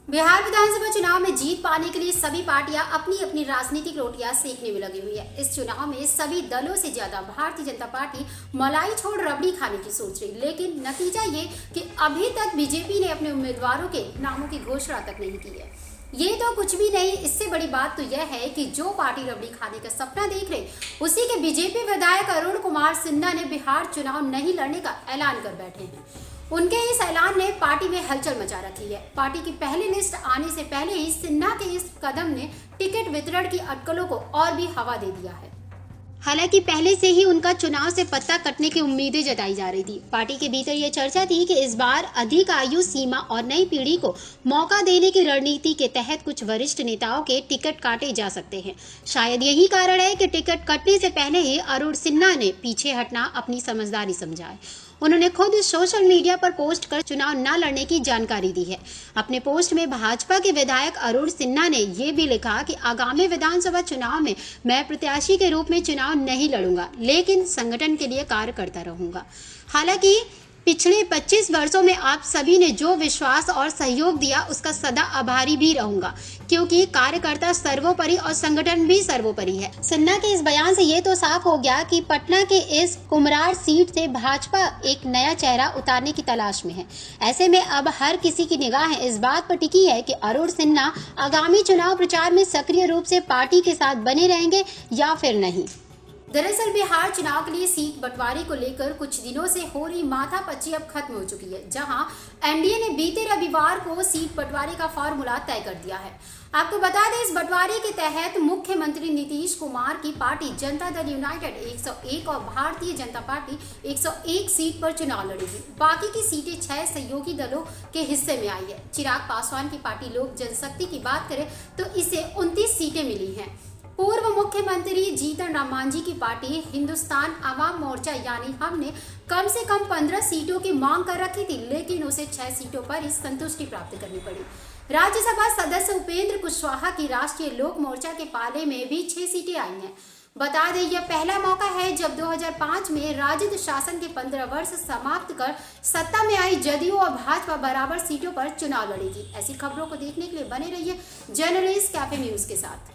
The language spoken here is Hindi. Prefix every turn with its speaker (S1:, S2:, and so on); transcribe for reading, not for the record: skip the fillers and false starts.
S1: बिहार विधानसभा चुनाव में जीत पाने के लिए सभी पार्टियां अपनी अपनी राजनीतिक रोटियां सेकने में लगी हुई है। इस चुनाव में सभी दलों से ज्यादा भारतीय जनता पार्टी मलाई छोड़ रबड़ी खाने की सोच रही, लेकिन नतीजा ये कि अभी तक बीजेपी ने अपने उम्मीदवारों के नामों की घोषणा तक नहीं की है। ये तो कुछ भी नहीं, इससे बड़ी बात तो यह है कि जो पार्टी रबड़ी खाने का सपना देख रहे, उसी के बीजेपी विधायक अरुण कुमार सिन्हा ने बिहार चुनाव नहीं लड़ने का ऐलान कर बैठे हैं। उनके इस ऐलान ने पार्टी में हलचल मचा रखी है। पार्टी की पहली लिस्ट आने से पहले ही सिन्हा के इस कदम ने टिकट वितरण की अटकलों को और भी हवा दे दिया है। हालांकि पहले से ही उनका चुनाव से पत्ता कटने की उम्मीदें जताई जा रही थी। पार्टी के भीतर यह चर्चा थी कि इस बार अधिक आयु सीमा और नई पीढ़ी को मौका देने की रणनीति के तहत कुछ वरिष्ठ नेताओं के टिकट काटे जा सकते हैं। शायद यही कारण है कि टिकट कटने से पहले ही अरुण सिन्हा ने पीछे हटना अपनी समझदारी समझा है। उन्होंने खुद सोशल मीडिया पर पोस्ट कर चुनाव न लड़ने की जानकारी दी है। अपने पोस्ट में भाजपा के विधायक अरुण सिन्हा ने ये भी लिखा कि आगामी विधानसभा चुनाव में मैं प्रत्याशी के रूप में चुनाव नहीं लड़ूंगा, लेकिन संगठन के लिए कार्य करता रहूंगा। हालांकि पिछले 25 वर्षों में आप सभी ने जो विश्वास और सहयोग दिया, उसका सदा आभारी भी रहूंगा, क्योंकि कार्यकर्ता सर्वोपरि और संगठन भी सर्वोपरि है। सिन्हा के इस बयान से ये तो साफ हो गया कि पटना के इस कुम्हरार सीट से भाजपा एक नया चेहरा उतारने की तलाश में है। ऐसे में अब हर किसी की निगाह इस बात पर टिकी है कि अरुण सिन्हा आगामी चुनाव प्रचार में सक्रिय रूप से पार्टी के साथ बने रहेंगे या फिर नहीं। दरअसल बिहार चुनाव के लिए सीट बंटवारे को लेकर कुछ दिनों से हो रही माथापच्ची अब खत्म हो चुकी है, जहां एनडीए ने बीते रविवार को सीट बंटवारे का फॉर्मूला तय कर दिया है। आपको बता दें, इस बंटवारे के तहत मुख्यमंत्री नीतीश कुमार की पार्टी जनता दल यूनाइटेड 101 और भारतीय जनता पार्टी 101 सीट पर चुनाव लड़ेगी। बाकी की सीटें 6 सहयोगी दलों के हिस्से में आई है। चिराग पासवान की पार्टी लोक जनशक्ति की बात करें तो इसे 29 सीटें मिली हैं। पूर्व मुख्यमंत्री जीतन राम मांझी की पार्टी हिंदुस्तान आवाम मोर्चा यानी हम ने कम से कम 15 सीटों की मांग कर रखी थी, लेकिन उसे 6 सीटों पर ही संतुष्टि प्राप्त करनी पड़ी। राज्यसभा सदस्य उपेंद्र कुशवाहा की राष्ट्रीय लोक मोर्चा के पाले में भी 6 सीटें आई हैं। बता दें, यह पहला मौका है जब 2005 में राजद शासन के 15 वर्ष समाप्त कर सत्ता में आई जदयू और भाजपा बराबर सीटों पर चुनाव लड़ेगी। ऐसी खबरों को देखने के लिए बने रहिए जर्नलिस्ट कैफे न्यूज के साथ।